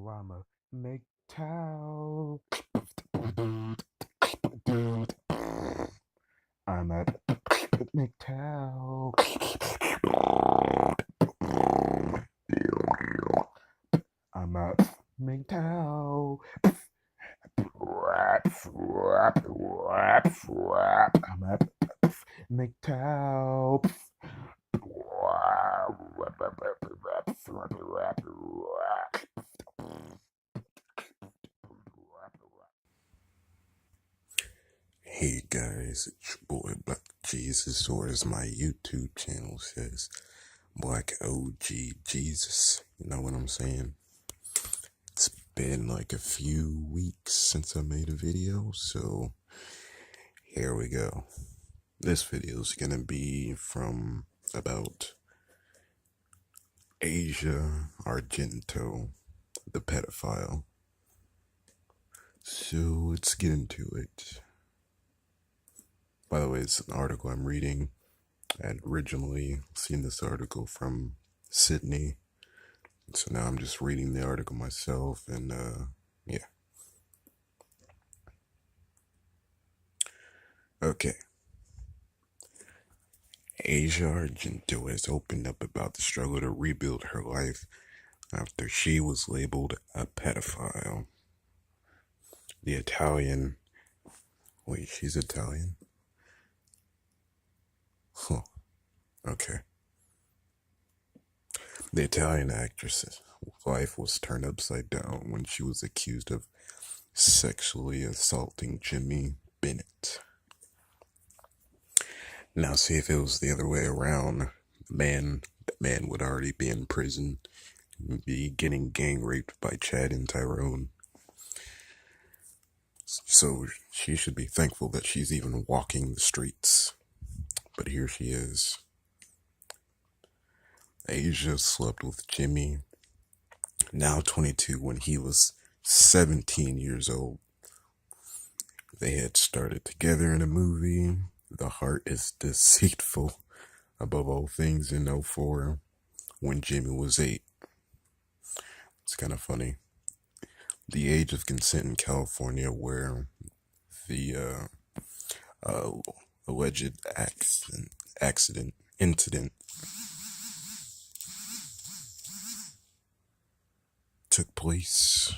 I'm a MGTOW. I'm a MGTOW. I'm a MGTOW. I'm a MGTOW. Hey guys, it's your boy BlackOGJesus, or as my YouTube channel says, BlackOGJesus. You know what I'm saying? It's been like a few weeks since I made a video, so here we go. This video is gonna be from about Argento, the pedophile. So let's get into it. By the way, it's an article I'm reading. I had originally seen this article from Sydney, so now I'm just reading the article myself, and yeah. Okay. Asia Argento has opened up about the struggle to rebuild her life after she was labeled a pedophile. The Italian... Wait, she's Italian? Huh. Okay. The Italian actress's life was turned upside down when she was accused of sexually assaulting Jimmy Bennett. Now, see, if it was the other way around, the man would already be in prison, be getting gang raped by Chad and Tyrone. So she should be thankful that she's even walking the streets. But here she is. Asia slept with Jimmy, now 22, when he was 17 years old. They had started together in a movie, The Heart is Deceitful, above all things, in '04, when Jimmy was 8. It's kind of funny. The age of consent in California, where the uh, alleged incident took place.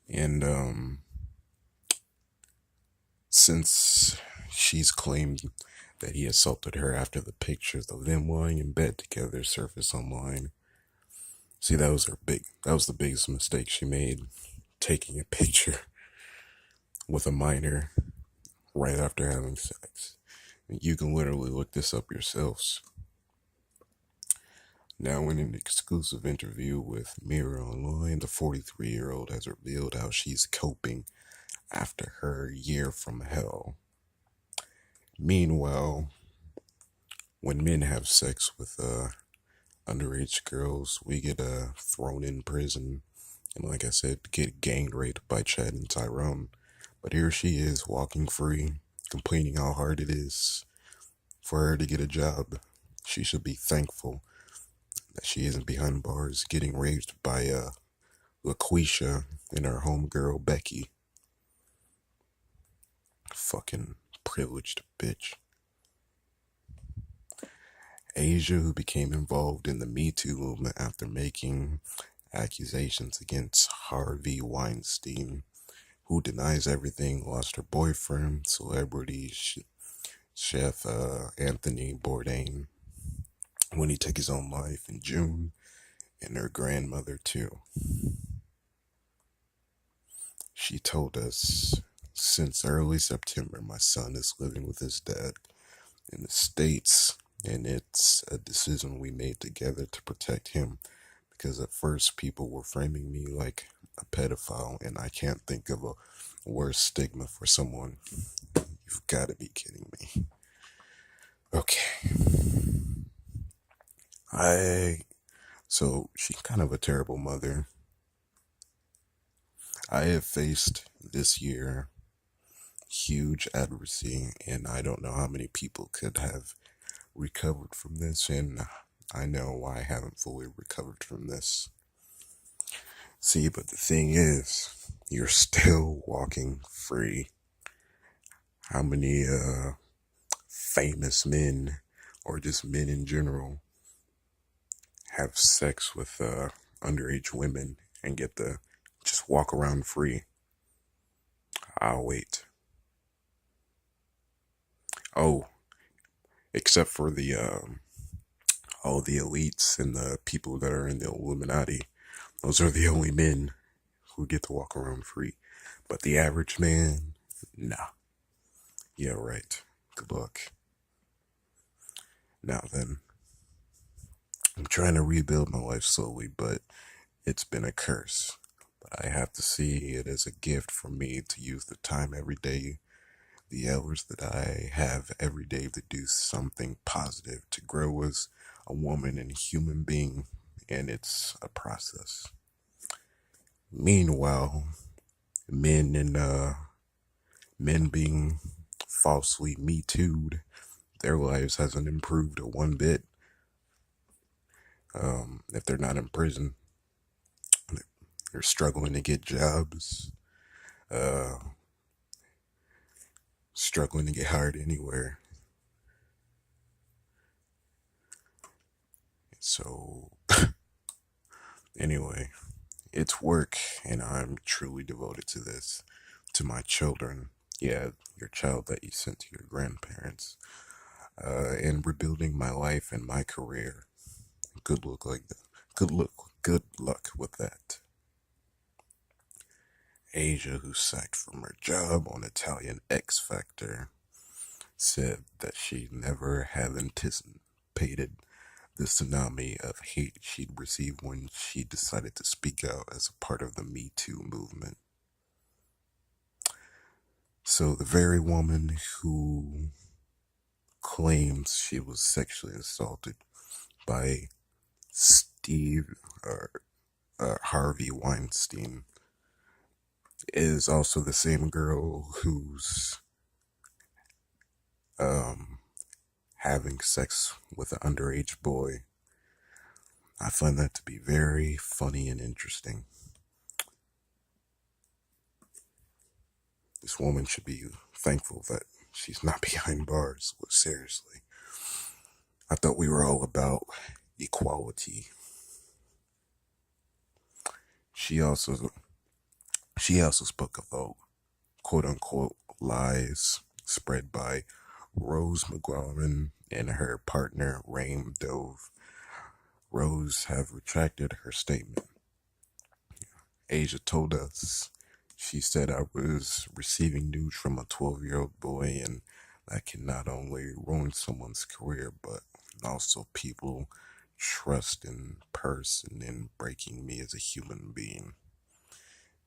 And since she's claimed that he assaulted her after the pictures of them lying in bed together surfaced online. See, that was the biggest mistake she made, taking a picture with a minor right after having sex. You can literally look this up yourselves. Now, in an exclusive interview with Mirror Online, the 43-year-old has revealed how she's coping after her year from hell. Meanwhile, when men have sex with underage girls, we get thrown in prison, and like I said, get gang raped by Chad and Tyrone. But here she is, walking free, complaining how hard it is for her to get a job. She should be thankful that she isn't behind bars getting raped by LaQuisha and her homegirl Becky. Fucking privileged bitch. Asia, who became involved in the Me Too movement after making accusations against Harvey Weinstein, who denies everything, lost her boyfriend, celebrity chef Anthony Bourdain, when he took his own life in June, and her grandmother too. She told us, since early September, my son is living with his dad in the States, and it's a decision we made together to protect him, because at first people were framing me like a pedophile, and I can't think of a worse stigma for someone. You've got to be kidding me. Okay. So she's kind of a terrible mother. I have faced this year huge adversity, and I don't know how many people could have recovered from this, and I know I haven't fully recovered from this. See, but the thing is, you're still walking free. How many famous men, or just men in general, have sex with underage women and get to just walk around free? I'll wait. Oh, except for the all the elites and the people that are in the Illuminati. Those are the only men who get to walk around free. But the average man, nah. Yeah, right. Good luck. Now then, I'm trying to rebuild my life slowly, but it's been a curse. But I have to see it as a gift for me to use the time every day, the hours that I have every day to do something positive, to grow as a woman and a human being, and it's a process. Meanwhile, men and men being falsely me too'd, their lives hasn't improved a one bit. If they're not in prison, they're struggling to get jobs, uh, struggling to get hired anywhere. So, anyway, it's work, and I'm truly devoted to this, to my children. Yeah, your child that you sent to your grandparents, and rebuilding my life and my career. Good luck like that. Good luck with that. Asia, who sacked from her job on Italian X Factor, said that she never had anticipated the tsunami of hate she'd received when she decided to speak out as a part of the Me Too movement. So the very woman who claims she was sexually assaulted by Steve or Harvey Weinstein is also the same girl who's having sex with an underage boy. I find that to be very funny and interesting. This woman should be thankful that she's not behind bars. But seriously, I thought we were all about equality. She also spoke about quote unquote lies spread by Rose McGowan and her partner Raim Dove. Rose have retracted her statement. Asia told us, she said, I was receiving news from a 12-year-old boy, and that can not only ruin someone's career, but also people trust in person and breaking me as a human being.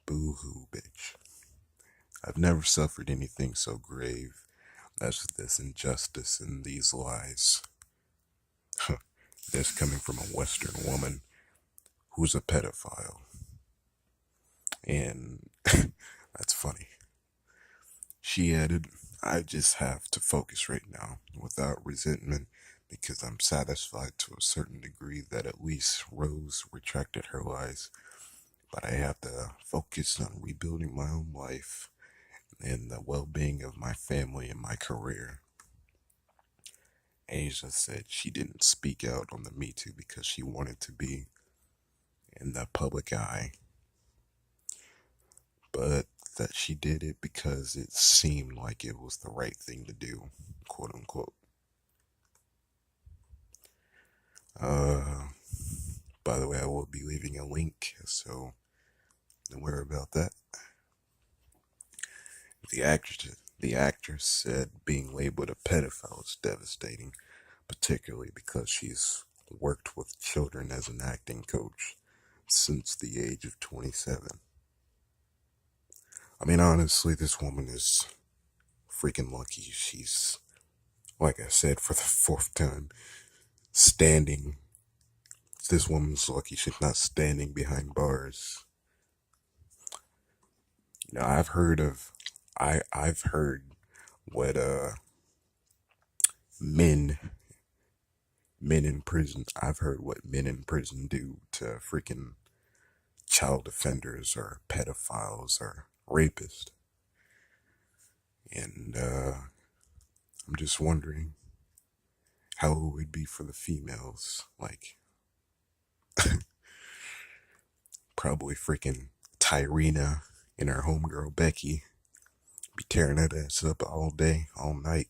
Boo-hoo, bitch. I've never suffered anything so grave as this injustice and these lies. This coming from a Western woman who's a pedophile. And that's funny. She added, I just have to focus right now without resentment because I'm satisfied to a certain degree that at least Rose retracted her lies. But I have to focus on rebuilding my own life and the well-being of my family and my career. Asia said she didn't speak out on the Me Too because she wanted to be in the public eye, but that she did it because it seemed like it was the right thing to do, quote unquote. By the way, I will be leaving a link, so aware about that. The actress said being labeled a pedophile is devastating, particularly because she's worked with children as an acting coach since the age of 27. I mean, honestly, this woman is freaking lucky. She's, like I said, for the fourth time, standing. This woman's lucky she's not standing behind bars. You know, I've heard what men men in prison. I've heard what men in prison do to freaking child offenders or pedophiles or rapists. And I'm just wondering how it would be for the females. Like, probably freaking Tyrena and her homegirl Becky be tearing that ass up all day, all night.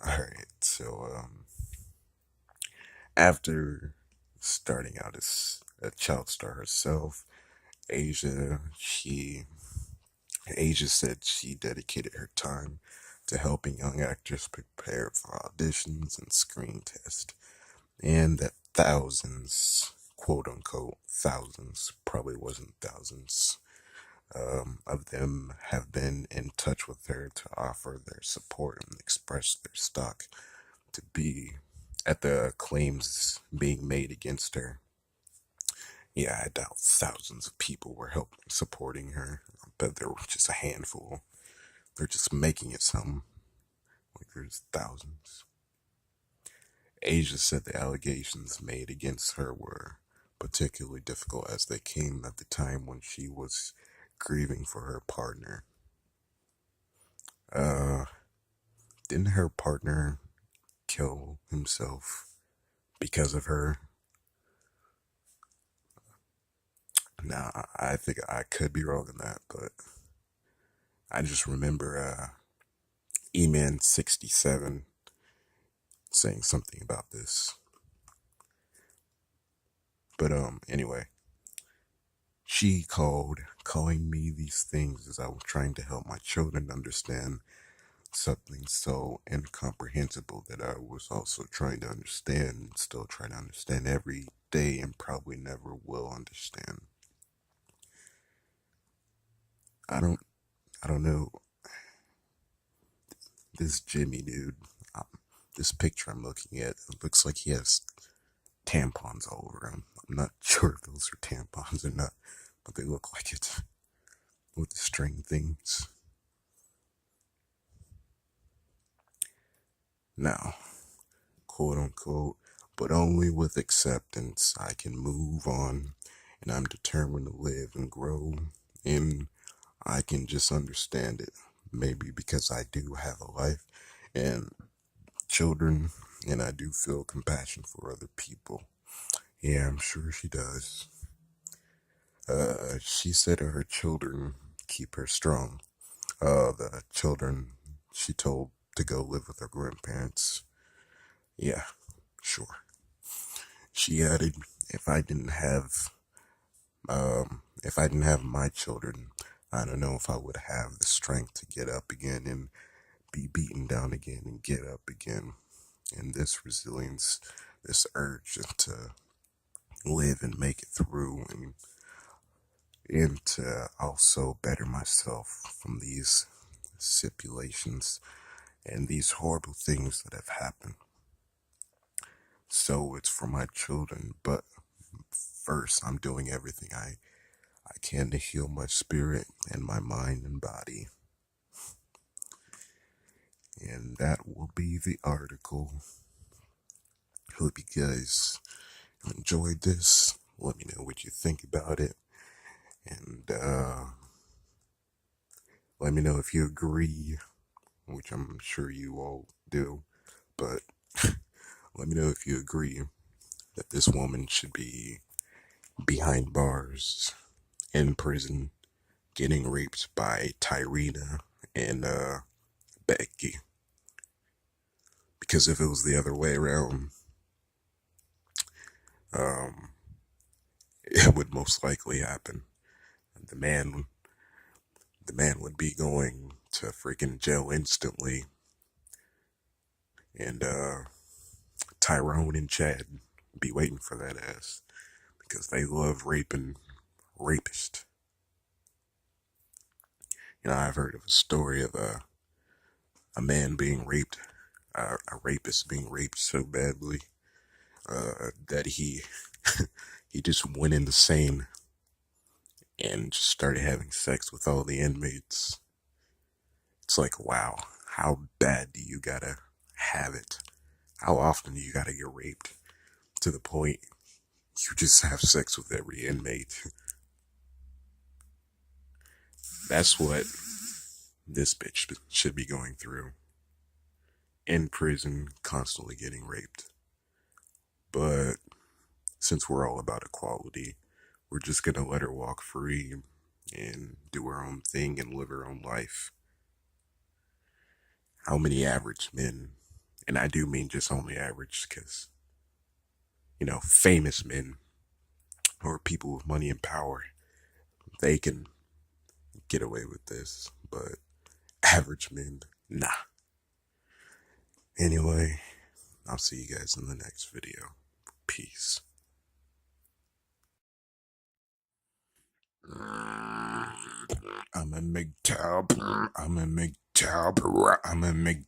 Alright, so after starting out as a child star herself, Asia said she dedicated her time to helping young actors prepare for auditions and screen tests, and that thousands, quote unquote, thousands, probably wasn't thousands, of them have been in touch with her to offer their support and express their stock to be at the claims being made against her. Yeah, I doubt thousands of people were helping supporting her. I bet there were just a handful. They're just making it sound like there's thousands. Asia said the allegations made against her were particularly difficult as they came at the time when she was grieving for her partner. Uh, didn't her partner kill himself because of her? Now, I think I could be wrong in that, but I just remember E-Man67 saying something about this. But anyway, she calling me these things as I was trying to help my children understand something so incomprehensible that I was also trying to understand, still trying to understand every day, and probably never will understand. I don't know. This Jimmy dude, um, this picture I'm looking at, it looks like he has tampons all over him. I'm not sure if those are tampons or not, but they look like it with the string things. Now, quote unquote, but only with acceptance I can move on, and I'm determined to live and grow, and I can just understand it. Maybe because I do have a life and children, and I do feel compassion for other people. Yeah, I'm sure she does. She said her children keep her strong. The children she told to go live with her grandparents. Yeah, sure. She added, if I didn't have my children, I don't know if I would have the strength to get up again and be beaten down again and get up again. And this resilience, this urge to live and make it through, and to also better myself from these stipulations and these horrible things that have happened. So it's for my children, but first I'm doing everything I can to heal my spirit and my mind and body. And that will be the article. Hope you guys enjoyed this. Let me know what you think about it. And let me know if you agree, which I'm sure you all do. But let me know if you agree that this woman should be behind bars, in prison, getting raped by Tyrena and Becky. Because if it was the other way around, um, it would most likely happen. The man, the man would be going to freaking jail instantly, and Tyrone and Chad be waiting for that ass because they love raping rapists. You know, I've heard of a story of a man being raped, a rapist being raped so badly that he he just went insane and just started having sex with all the inmates. It's like, wow, how bad do you gotta have it. How often do you gotta get raped to the point you just have sex with every inmate? That's what this bitch should be going through. In prison, constantly getting raped. But since we're all about equality, we're just gonna let her walk free and do her own thing and live her own life. How many average men, and I do mean just only average, because, famous men or people with money and power, they can get away with this, but average men, nah. Anyway, I'll see you guys in the next video. Peace. I'm a MGTOW. I'm a MGTOW. I'm a MGTOW.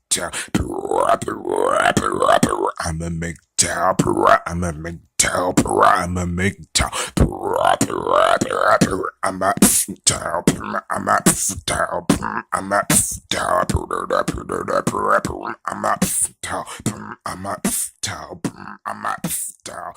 I'm a MGTOW. I'm a MGTOW. I'm a MGTOW. I'm a MGTOW. I'm a MGTOW. I'm a MGTOW. I'm a MGTOW. I'm a MGTOW. I'm a MGTOW.